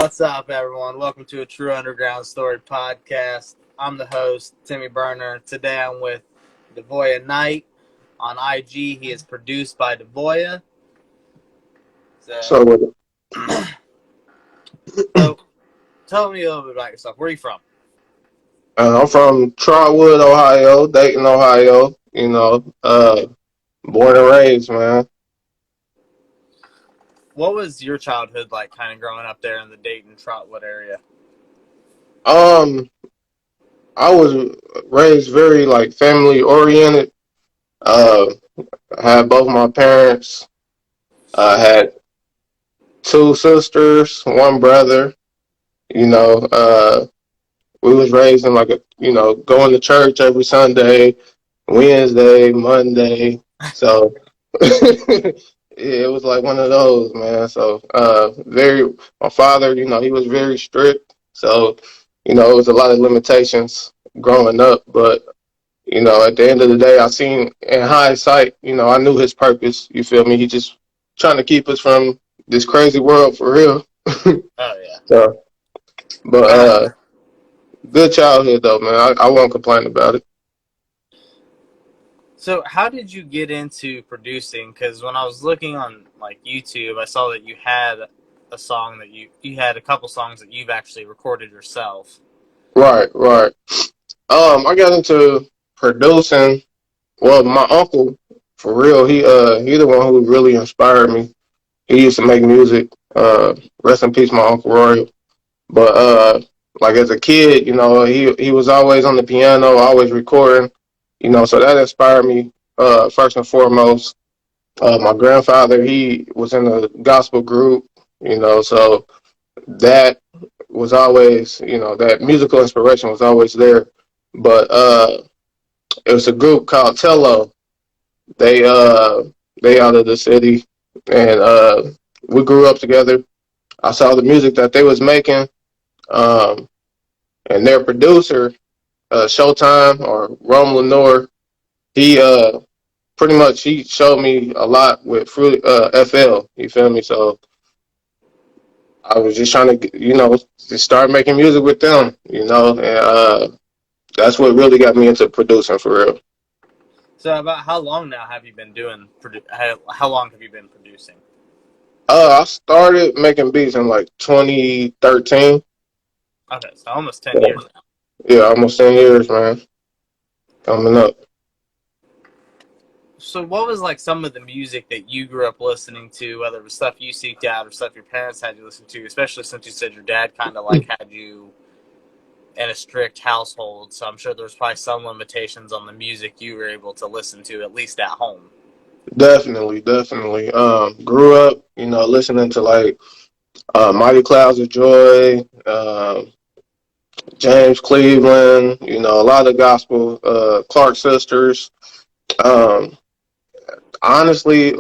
What's up, everyone? Welcome to a True Underground Story podcast. I'm the host, Timmy Burner. Today I'm with Devolia Knight on IG. He is produced by Devolia. So, So, so tell me a little bit about yourself. Where are you from? I'm from Trotwood, Ohio, Dayton, Ohio. Born and raised, man. What was your childhood like, kind of growing up there in the Dayton, Trotwood area? Um, I was raised very like family oriented. Uh, I had both my parents. I had two sisters, one brother. You know, we was raised in like going to church every Sunday, Wednesday, Monday. So it was like one of those, man. So my father, he was very strict. So, it was a lot of limitations growing up. But, at the end of the day, I seen in hindsight, I knew his purpose. You feel me? He just trying to keep us from this crazy world for real. Oh, yeah. So, but Uh, good childhood though, man. I won't complain about it. so how did you get into producing? Because when I was looking on like YouTube, I saw that you had a song that you had a couple songs that you've actually recorded yourself. Right, right. I got into producing. Well, my uncle, for real, he the one who really inspired me. He used to make music. Rest in peace, my uncle Roy. But like as a kid, he was always on the piano, always recording. So that inspired me. First and foremost, my grandfather, he was in a gospel group. So that was always, that musical inspiration was always there. But it was a group called Tello. They uh they out of the city, and we grew up together. I saw the music that they was making, um, and their producer, Showtime or Rome Lenore, he pretty much he showed me a lot with Fruit FL. You feel me? So I was just trying to just start making music with them. And that's what really got me into producing for real. So about how long now have you been doing? How long have you been producing? I started making beats in like 2013. Okay, so almost 10 years now. Yeah, almost 10 years, man. Coming up. So what was like some of the music that you grew up listening to, whether it was stuff you seeked out or stuff your parents had you listen to, especially since you said your dad kind of like had you in a strict household, so I'm sure there's probably some limitations on the music you were able to listen to, at least at home. Definitely, definitely. Grew up, listening to like Mighty Clouds of Joy, James Cleveland, a lot of gospel, Clark Sisters. Um, honestly,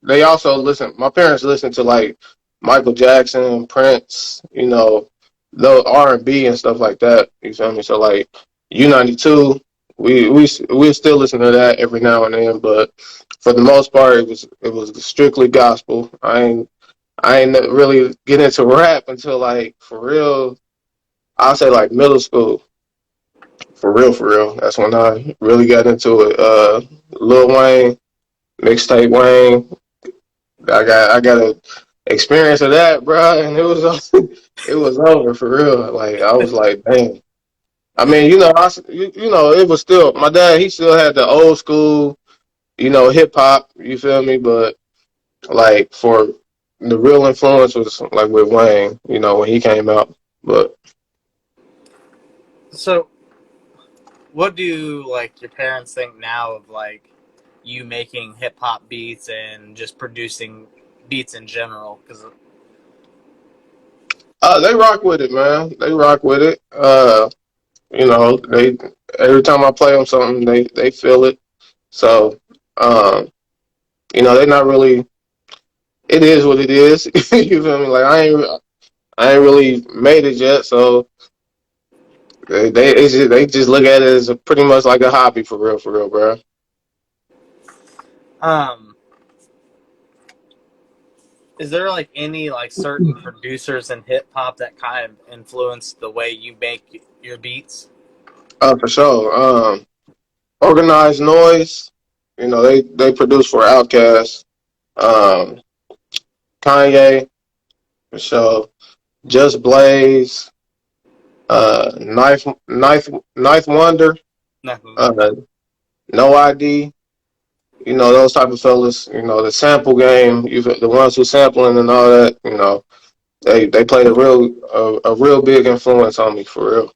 they also listen. My parents listened to like Michael Jackson, Prince, the R&B and stuff like that. You feel me? So like U92, we still listen to that every now and then, but for the most part, it was strictly gospel. I ain't really get into rap until like for real. I'll say like middle school. For real, for real. That's when I really got into it. Lil Wayne, mixtape Wayne. I got a experience of that, bro, and it was it was over for real. Like I was like, dang. I mean, it was still my dad. He still had the old school, hip hop. You feel me? But like for the real influence was like with Wayne. When he came out. But So what do like your parents think now of like you making hip hop beats and just producing beats in general? Because they rock with it, man. They rock with it. They every time I play them something, they feel it. So, um, they're not really. It is what it is. You feel me? Like I ain't really made it yet, so they just look at it as pretty much like a hobby for real, bro. um Is there like any like certain producers in hip hop that kind of influence the way you make your beats? For sure. Organized Noise. They produce for Outkast. Um, Kanye for sure. Just Blaze. Knife Wonder. Nothing. Uh, No ID. Those type of fellas. The sample game. The ones who sampling and all that. They played a real big influence on me for real.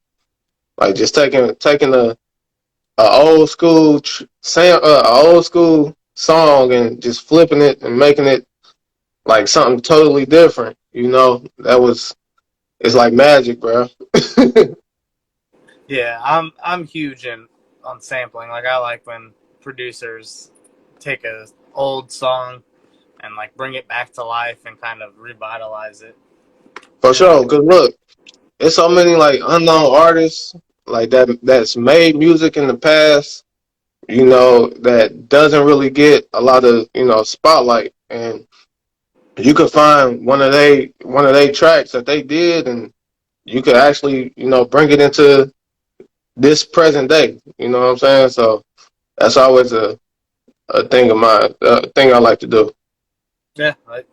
Like just taking a old school a old school song and just flipping it and making it like something totally different. That was it's like magic, bro. Yeah, I'm huge in on sampling. Like I like when producers take a old song and like bring it back to life and kind of revitalize it. For And sure. Cause look, it's so many like unknown artists like that's made music in the past. That doesn't really get a lot of spotlight, and you could find one of they tracks that they did, and you could actually bring it into this present day. You know what I'm saying? So that's always a thing of mine, a thing I like to do. yeah, like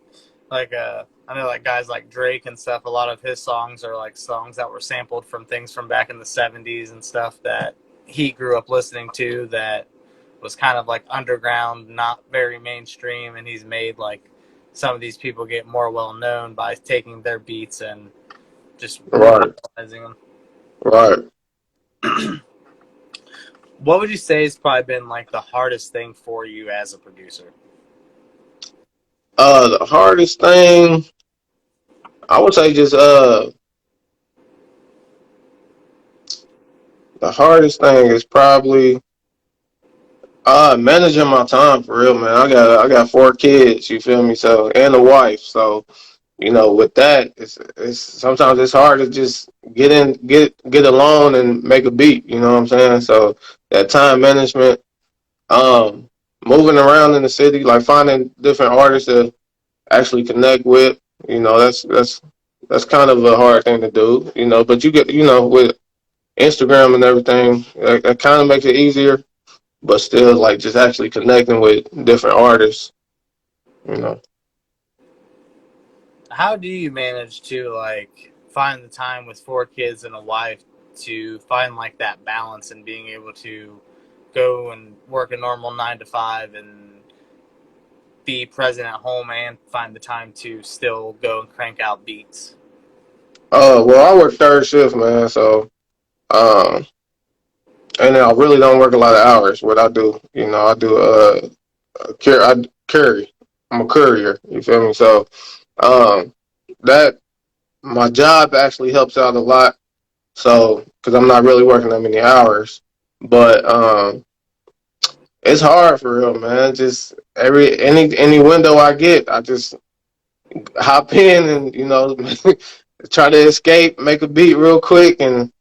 I know like guys like Drake and stuff. A lot of his songs are like songs that were sampled from things from back in the '70s and stuff that he grew up listening to. That was kind of like underground, not very mainstream, and he's made like some of these people get more well known by taking their beats and just Right, revitalizing them. right. What would you say has probably been like the hardest thing for you as a producer? The hardest thing I would say just the hardest thing is probably managing my time for real, man. I got 4 kids, you feel me? So and a wife, so with that, it's sometimes it's hard to just get alone and make a beat. You know what I'm saying? So that time management, um, moving around in the city, like finding different artists to actually connect with. That's kind of a hard thing to do. But you get with Instagram and everything, that kind of makes it easier. But still, like just actually connecting with different artists. You know. How do you manage to like find the time with 4 kids and a wife to find like that balance and being able to go and work a normal 9 to 5 and be present at home and find the time to still go and crank out beats? Well, I work third shift, man. So, um, and I really don't work a lot of hours. What I do, I do I carry. I'm a courier. You feel me? So, um, that my job actually helps out a lot. So, because I'm not really working that many hours, but it's hard for real, man. Just any window I get, I just hop in and try to escape, make a beat real quick, and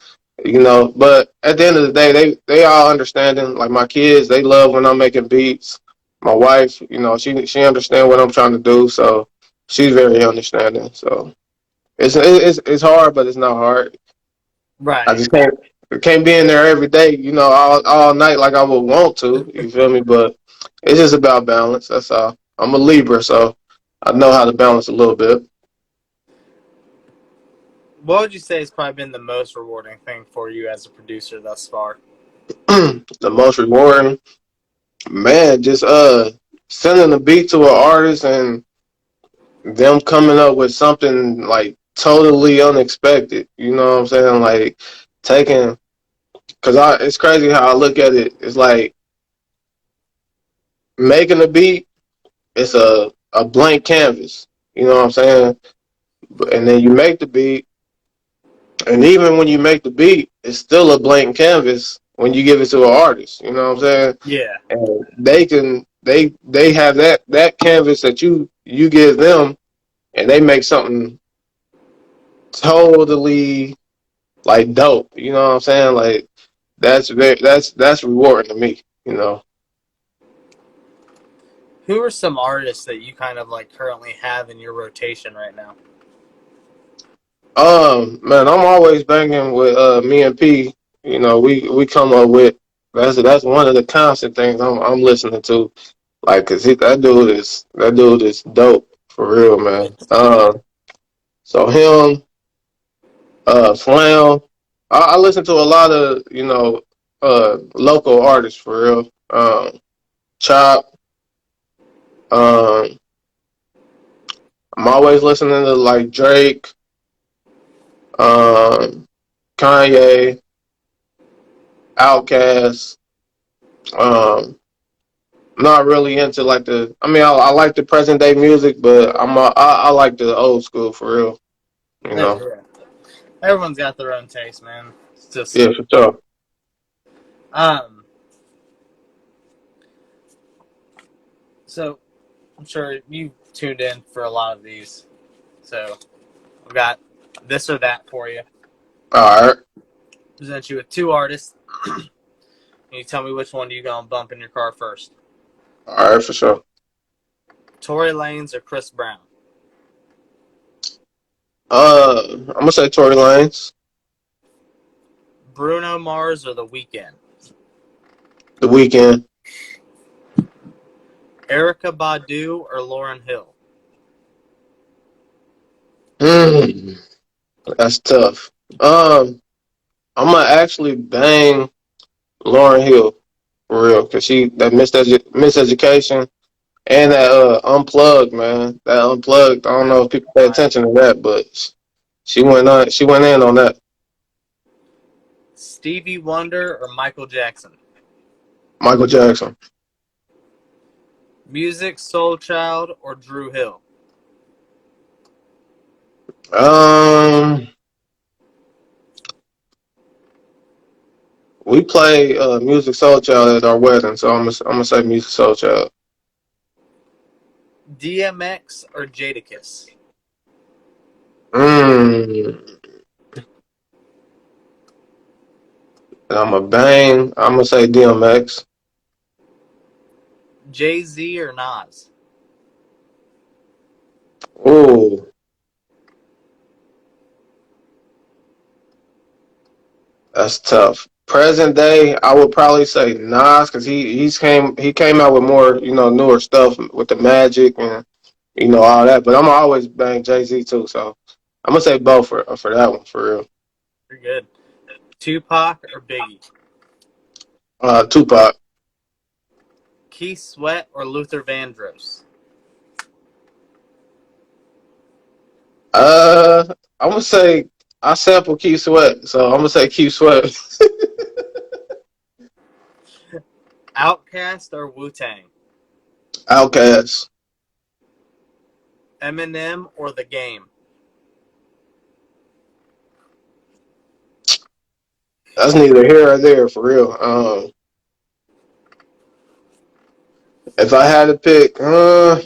but at the end of the day, they all understanding. Like my kids, they love when I'm making beats. My wife, she understands what I'm trying to do, so she's very understanding. So it's hard, but it's not hard. I Right. just can't be in there every day, all night like I would want to. You feel me? But it's just about balance. That's all. I'm a Libra, so I know how to balance a little bit. What would you say has probably been the most rewarding thing for you as a producer thus far? The most rewarding, man, just sending a beat to an artist and them coming up with something like totally unexpected. You know what I'm saying? Like taking, cause it's crazy how I look at it. It's like making a beat. It's a blank canvas. You know what I'm saying? And then you make the beat, and even when you make the beat, it's still a blank canvas when you give it to an artist. You know what I'm saying? Yeah. And they have that canvas that you give them, and they make something totally like dope. You know what I'm saying? Like that's rewarding to me. Who are some artists that you kind of like currently have in your rotation right now? Man, I'm always banging with me and P. You know, we come up with that's one of the constant things I'm listening to. Like, cause that dude is dope for real, man. So him, Flam. I listen to a lot of local artists for real. Chop. Um, I'm always listening to like Drake, um, Kanye, Outkast. Um, not really into like the. I mean, I like the present day music, but I like the old school for real. You Yeah, know. yeah. Everyone's got their own taste, man. It's just Yeah, for sure. um. So I'm sure you tuned in for a lot of these. So I've got this or that for you. All right, Present you with two artists. And you tell me which one you gonna bump in your car first. all right, for sure. Tory Lanez or Chris Brown? I'm gonna say Tory Lanez, Bruno Mars or The Weeknd? The Weeknd. Erica Badu or Lauren Hill? Mm, that's tough. I'm gonna actually bang Lauren Hill for real, cause she that miseducation and that unplugged, man. That unplugged. I don't That know was if people pay fire. attention to that, but she went in on that. Stevie Wonder or Michael Jackson? Michael Jackson. Music Soul Child or Drew Hill? Um, we play Music Soul Child at our wedding, so I'm gonna say Music Soul Child. DMX or Jadakiss? Mm, I'm a bang. I'm gonna say DMX. Jay Z or Nas? Ooh, that's tough. Present day, I would probably say Nas because he came out with more newer stuff with the Magic and all that. But I'm always bang Jay Z too, so I'm gonna say both for that one for real. You're good. Tupac or Biggie? Tupac. Keith Sweat or Luther Vandross? I'm gonna say I sample Keith Sweat, so I'm gonna say Keith Sweat. Outkast or Wu Tang? Outkast. Eminem or The Game? That's neither here or there for real. If I had to pick, uh,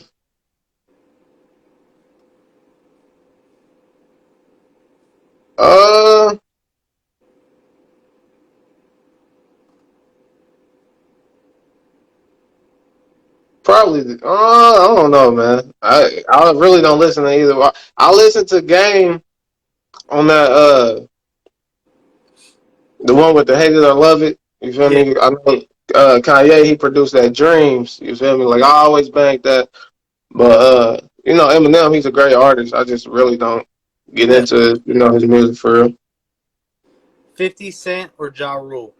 probably. I don't know, man. I really don't listen to either. I listen to Game on that the one with the Hate It or Love It. You feel Yeah, me? I know Kanye he produced that Dreams. You feel me? Like I always bank that. But Eminem he's a great artist. I just really don't get yeah. into his music for real. 50 Cent or Ja Rule?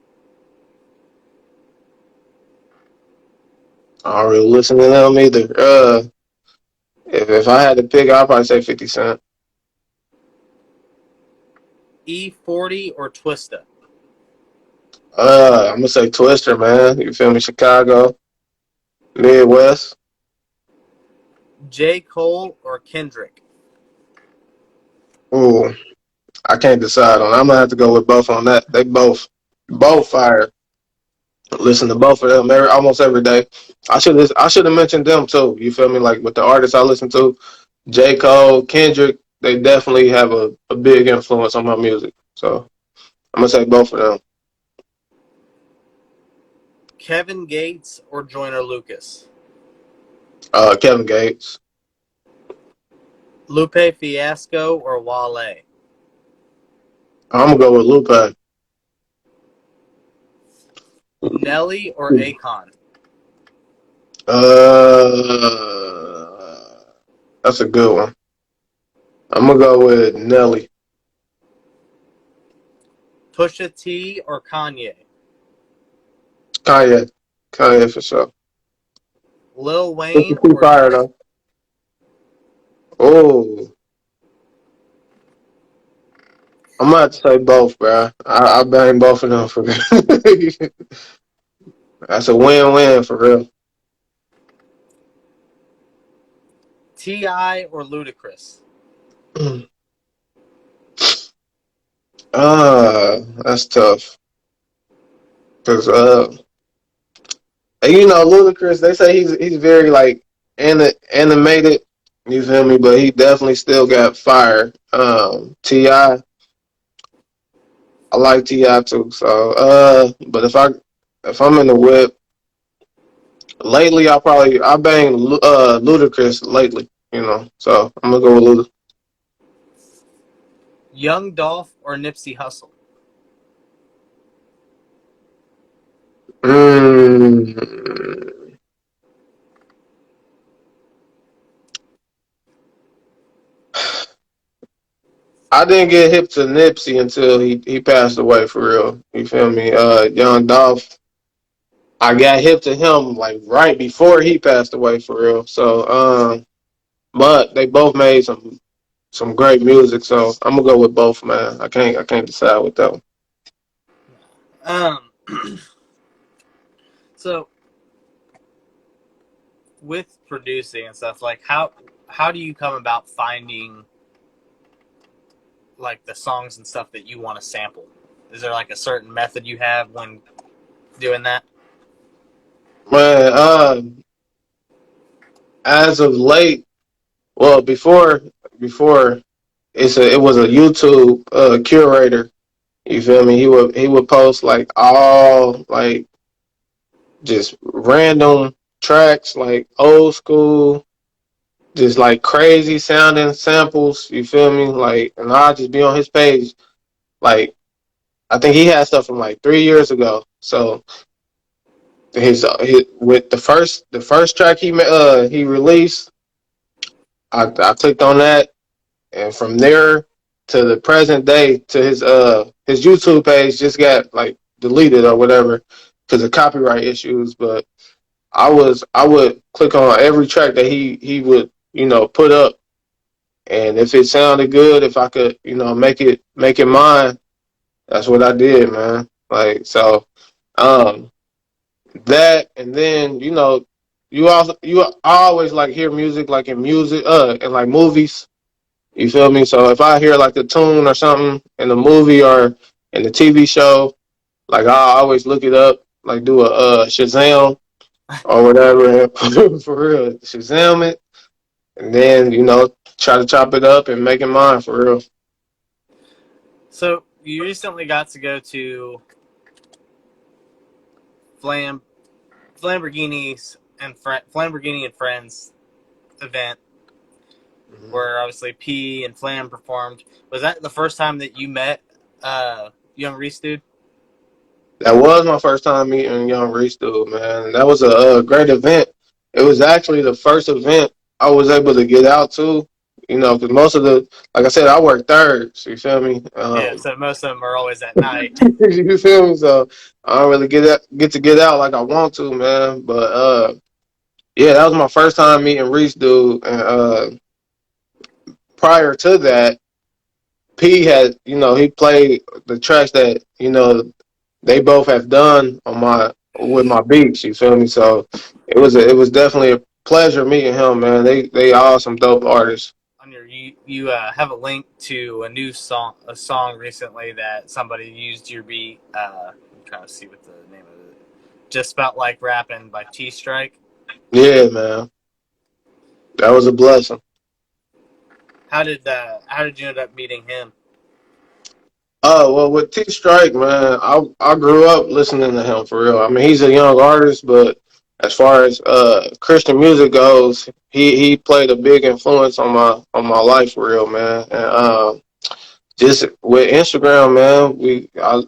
I don't really listen to them either. If I had to pick, I'd probably say 50 Cent. E40 or Twista? I'm gonna say Twister, man. You feel me? Chicago, Midwest. J. Cole or Kendrick? Ooh, I can't decide on. I'm gonna have to go with both on that. They both fire. Listen to both of them almost every day. I should have mentioned them too. You feel me? Like with the artists I listen to, J. Cole, Kendrick. They definitely have a big influence on my music. So I'm gonna say both of them. Kevin Gates or Joyner Lucas? Kevin Gates. Lupe Fiasco or Wale? I'm gonna go with Lupe. Nelly or Akon? Uh, that's a good one. I'm gonna go with Nelly. Pusha T or Kanye? Kanye. Kanye for sure. Lil This is Wayne too or fire Drake? though. Oh, I'm gonna have to say both, bro. I bang both of them for real. That's a win-win for real. T.I. or Ludacris? That's tough. Cause Ludacris. They say he's very like animated. You feel me? But he definitely still got fire. I like Ti too. So but if I'm in the whip lately, I bang Ludacris lately. So I'm gonna go with Luda. Young Dolph or Nipsey Hussle? Mm, I didn't get hip to Nipsey until he passed away for real. You feel me? Young Dolph. I got hip to him like right before he passed away for real. So but they both made some great music. So I'm gonna go with both, man. I can't decide with that one. Um, so with producing and stuff, like how do you come about finding like the songs and stuff that you want to sample? Is there like a certain method you have when doing that? Man, as of late, well, before it was a YouTube curator. You feel me? He would post like all like just random tracks, like old school, just like crazy sounding samples. You feel me? Like, and I'll just be on his page. Like, I think he had stuff from like 3 years ago. So his with the first track he released, I clicked on that, and from there to the present day to his YouTube page just got like deleted or whatever because of copyright issues. But I would click on every track that he would put up, and if it sounded good, if I could make it mine, that's what I did, man. Like so, um, that and then I always like hear music like in music and like movies. You feel me? So if I hear like the tune or something in the movie or in the TV show, like I always look it up, like do a Shazam or whatever for real. Shazam it and then, try to chop it up and make it mine for real. So you recently got to go to Flam Flamborghini and Friends event Mhm. where obviously P and Flam performed. Was that the first time that you met Young Reese dude? That was my first time meeting Young Reese dude, man. That was a great event. It was actually the first event I was able to get out to, because most of like I said, I work thirds. You feel me? Yeah, so most of them are always at night. You feel me? So I don't really get to get out like I want to, man. But yeah, that was my first time meeting Reese dude. And prior to that, P had, he played the tracks that, they both have done with my beats. You feel me? So it was definitely a pleasure meeting him, man. They all some dope artists. On your you have a link to a song recently that somebody used your beat. I'm trying to see what the name of it. Just about like rapping by T Strike. Yeah, man. That was a blessing. How did you end up meeting him? Oh well, with T Strike, man, I grew up listening to him for real. I mean, he's a young artist, but as far as Christian music goes, he played a big influence on my life for real, man. And just with Instagram, man, I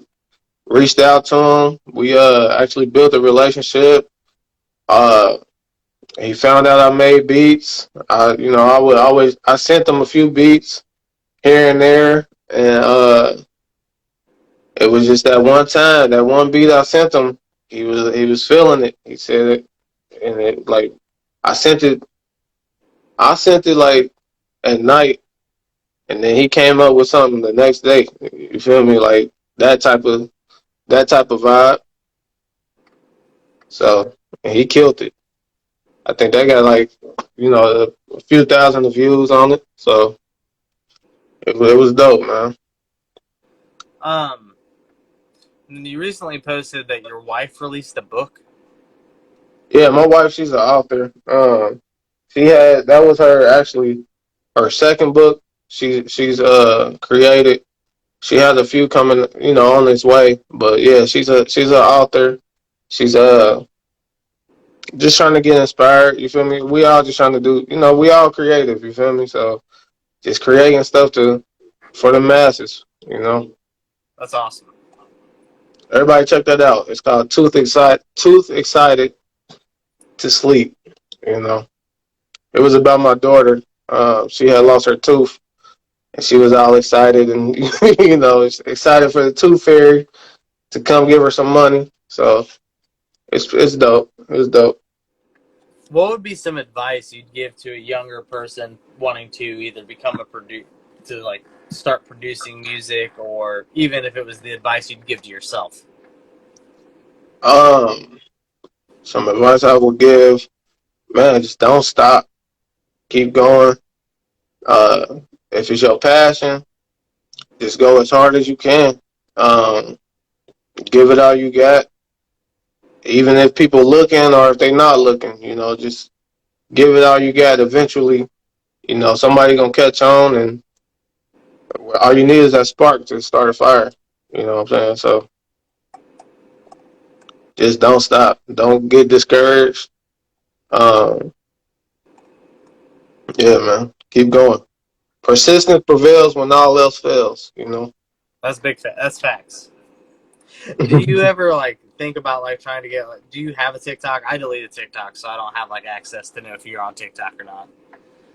reached out to him. We actually built a relationship. Uh, he found out I made beats. I would always I sent him a few beats here and there, and it was just that one time, that one beat I sent him. He was feeling it. He said it, and it like I sent it. I sent it like at night, and then he came up with something the next day. You feel me? Like that type of vibe. So and he killed it. I think they got like a few thousand views on it. So it was dope, man. Um, you recently posted that your wife released a book. Yeah, my wife, she's an author. She had that was her actually her second book. She's created. She has a few coming, on its way. But yeah, she's an author. She's just trying to get inspired. You feel me? We all just trying to do. We all creative. You feel me? So just creating stuff to for the masses. That's awesome. Everybody check that out. It's called Tooth Excited to Sleep. You know, it was about my daughter. She had lost her tooth, and she was all excited and excited for the tooth fairy to come give her some money. So it's dope. It's dope. What would be some advice you'd give to a younger person wanting to either become a to like start producing music, or even if it was the advice you'd give to yourself? Um, some advice I would give, man, just don't stop. Keep going. Uh, if it's your passion, just go as hard as you can. Um, give it all you got. Even if people looking or if they not looking, just give it all you got. Eventually, somebody gonna catch on, and all you need is that spark to start a fire. You know what I'm saying? So just don't stop. Don't get discouraged. Um, yeah, man. Keep going. Persistence prevails when all else fails. That's that's facts. Do you ever like think about like trying to get like? Do you have a TikTok? I deleted TikTok, so I don't have like access to know if you're on TikTok or not.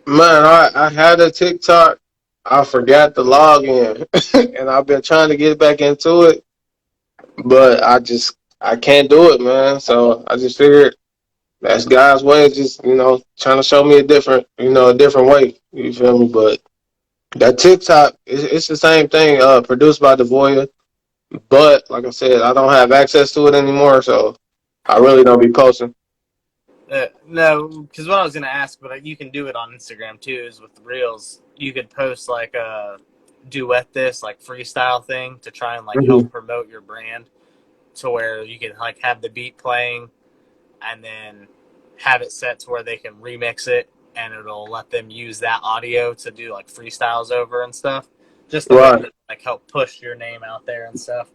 Man, I had a TikTok. I forgot to log in, and I've been trying to get back into it, but I can't do it, man. So I just figured that's God's way. Just trying to show me a different way. You feel me? But that TikTok, it's the same thing. Produced by Devolia, but like I said, I don't have access to it anymore, so I really don't be posting. No, because what I was gonna ask, but you can do it on Instagram too. Is with the reels, you could post like a duet this like freestyle thing to try and like Mm-hmm. help promote your brand, to where you can like have the beat playing and then have it set to where they can remix it and it'll let them use that audio to do like freestyles over and stuff. Just a way Right. to like help push your name out there and stuff.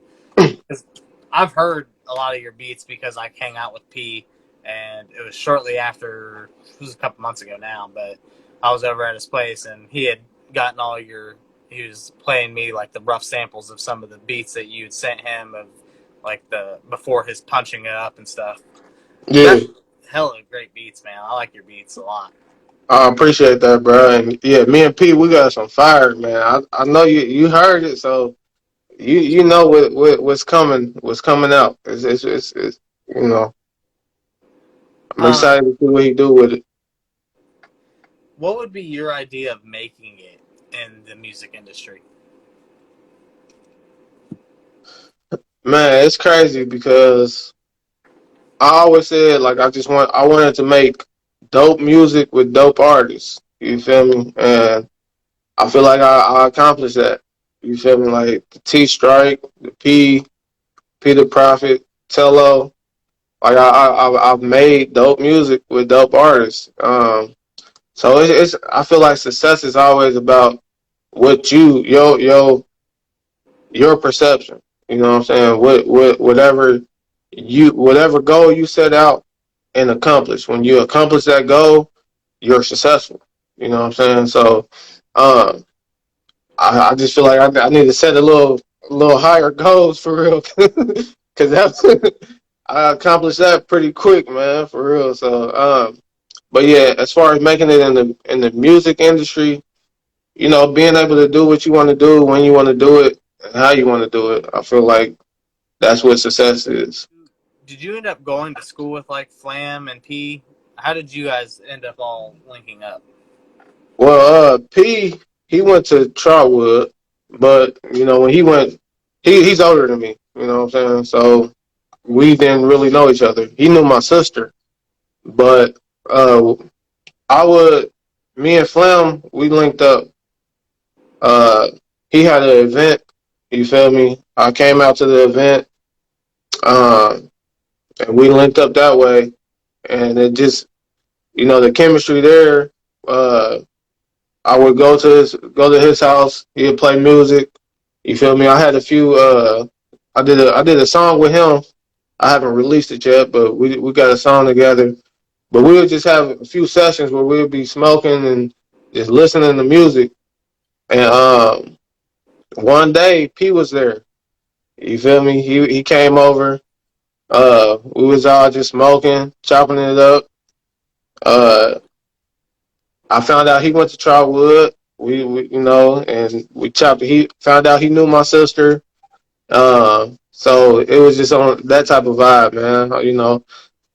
Because I've heard a lot of your beats because I hang out with P, and it was shortly after. It was a couple months ago now, but I was over at his place, and he had gotten all your. He was playing me like the rough samples of some of the beats that you had sent him of like the before his punching it up and stuff. Yeah. That's hella great beats, man. I like your beats a lot. I appreciate that, bro. And yeah, me and Pete, we got some fire, man. I know you heard it, so you know what's coming out. It's I'm Um, excited to see what he do with it. what would be your idea of making it in the music industry? Man, it's crazy because I always said like I wanted to make dope music with dope artists. You feel me? And I feel like I accomplished that. You feel me? Like the T Strike, the P the Prophet, Tello. Like I've made dope music with dope artists. So it's I feel like success is always about what your perception. You know what I'm saying? Whatever goal you set out. and accomplish. When you accomplish that goal, you're successful. You know what I'm saying? So, um, I just feel like I need to set a little higher goals for real, because that's I accomplished that pretty quick, man, for real. So, but yeah, as far as making it in the music industry, you know, being able to do what you want to do when you want to do it and how you want to do it, I feel like that's what success is. Did you end up going to school with like Flam and P? How did you guys end up all linking up? Well, P, he went to Trotwood, but you know when he went, he's older than me. You know what I'm saying? So we didn't really know each other. He knew my sister, but uh, I would, me and Flam, we linked up. Uh, he had an event. You feel me? I came out to the event, uh, and we linked up that way, and it just, you know, the chemistry there. Uh, I would go to his house. He'd play music. You feel me? I had a few. I did a song with him. I haven't released it yet, but we got a song together. But we would just have a few sessions where we would be smoking and just listening to music. And one day P was there. You feel me? He came over. We was all just smoking, chopping it up. Uh, I found out he went to Trotwood. We you know, and we chopped. He found out he knew my sister. So it was just on that type of vibe, man. You know,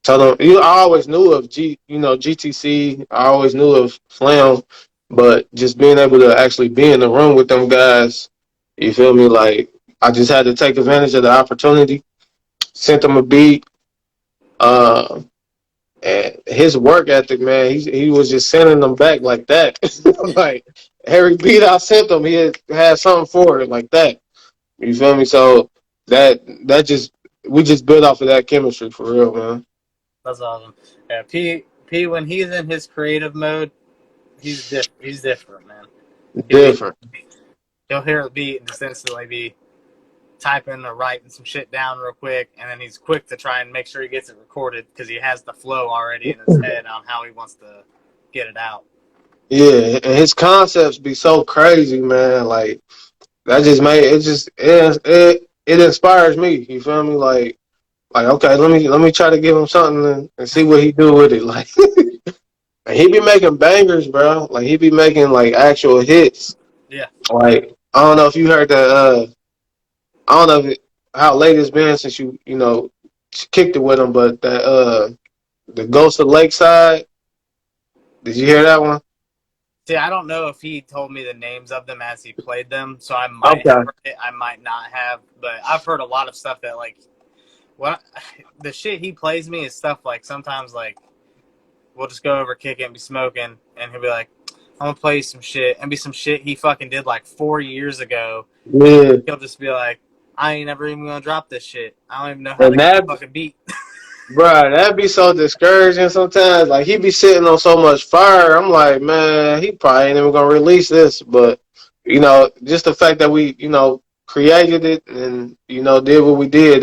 tell them. I always knew of GTC. I always knew of Slam, but just being able to actually be in the room with them guys, you feel me? Like I just had to take advantage of the opportunity. Sent them a beat. Uh, and his work ethic, man, he was just sending them back like that. Like every beat I sent him, had something for it like that. You feel me? So that just we just built off of that chemistry for real, man. That's awesome. Yeah, P when he's in his creative mode, he's different, man. He'll be Different. he'll hear the beat and just instantly be typing or writing some shit down real quick, and then he's quick to try and make sure he gets it recorded because he has the flow already in his head on how he wants to get it out. Yeah, and his concepts be so crazy, man. Like that just made it inspires me. You feel me? Like okay, let me try to give him something and see what he do with it. Like and he be making bangers, bro. Like he be making like actual hits. Yeah. Like I don't know if you heard that. I don't know how late it's been since you know kicked it with him, but that the Ghost of Lakeside. Did you hear that one? See, I don't know if he told me the names of them as he played them, so I might have Okay. heard it, I might not have, but I've heard a lot of stuff that like what the shit he plays me is stuff like sometimes like we'll just go over kick it and be smoking, and he'll be like, "I'm gonna play you some shit," and be some shit he fucking did like 4 years ago. Yeah. He'll just be like, "I ain't never even gonna drop this shit. I don't even know how to And get that the fucking beat." Bruh, that'd be so discouraging sometimes. Like he be sitting on so much fire. I'm like, man, he probably ain't even gonna release this. But you know, just the fact that we, you know, created it and you know did what we did.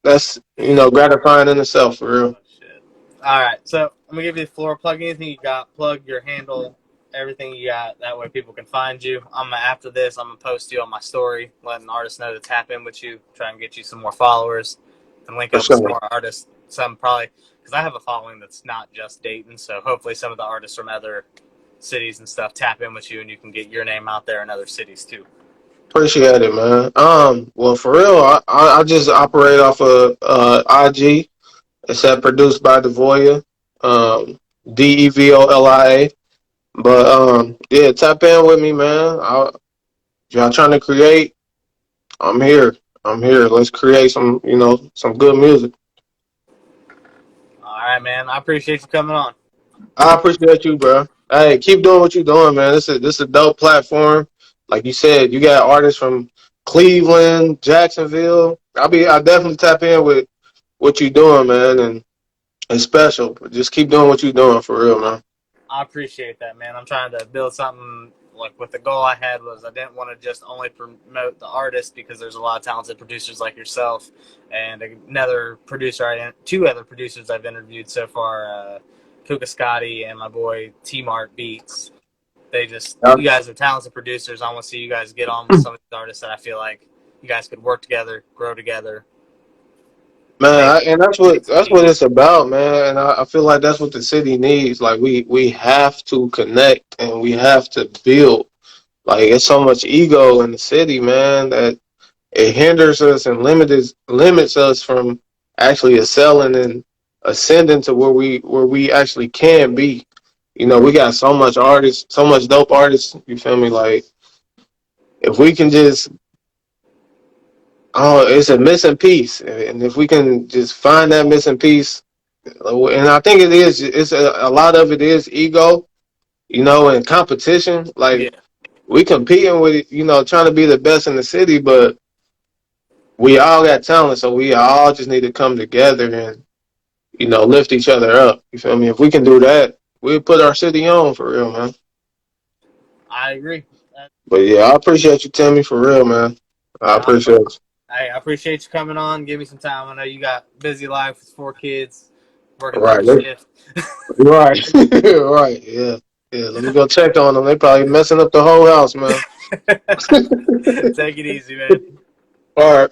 That's you know gratifying in itself for real. Oh shit! All right, so I'm gonna give you the floor. Plug anything you got. Plug your handle, everything you got. That way people can find you. After this, I'm gonna post you on my story, letting artists know to tap in with you, try and get you some more followers, and link For up with some sure. more artists. Some probably because I have a following that's not just Dayton, so hopefully some of the artists from other cities and stuff tap in with you, and you can get your name out there in other cities too. Appreciate it, man. Well, for real, I just operate off of IG. It's at produced by Devolia, Devolia. But yeah, tap in with me, man. If y'all trying to create, I'm here. I'm here. Let's create some, you know, some good music. All right, man. I appreciate you coming on. I appreciate you, bro. Hey, keep doing what you're doing, man. This is a dope platform. Like you said, you got artists from Cleveland, Jacksonville. I definitely tap in with what you're doing, man, and it's special. But just keep doing what you're doing for real, man. I appreciate that, man. I'm trying to build something like what the goal I had was I didn't want to just only promote the artist because there's a lot of talented producers like yourself and another producer, two other producers I've interviewed so far, Kuka Scotty and my boy T Mart Beats. You guys are talented producers. I want to see you guys get on with some of these artists that I feel like you guys could work together, grow together, maybe Man, and make some that's heat. what it's about, man. And I feel like that's what the city needs. Like we have to connect and we have to build. Like it's so much ego in the city, man, that it hinders us and limits us from actually excelling and ascending to where we actually can be. You know, we got so much artists, so much dope artists. You feel me? Like if we can just, oh, it's a missing piece, and if we can just find that missing piece, and I think it is, it's a lot of it is ego, you know, and competition. Yeah, Like we competing with, you know, trying to be the best in the city, but we all got talent, so we all just need to come together and, you know, lift each other up. You feel me? If we can do that, we'll put our city on for real, man. I agree. But yeah, I appreciate you, Timmy, for real, man. I Uh, appreciate you. I appreciate you coming on. Give me some time. I know you got busy life with 4 kids, working Right, third shift. right, right. Yeah, yeah. Let me go check on them. They probably messing up the whole house, man. Take it easy, man. All right.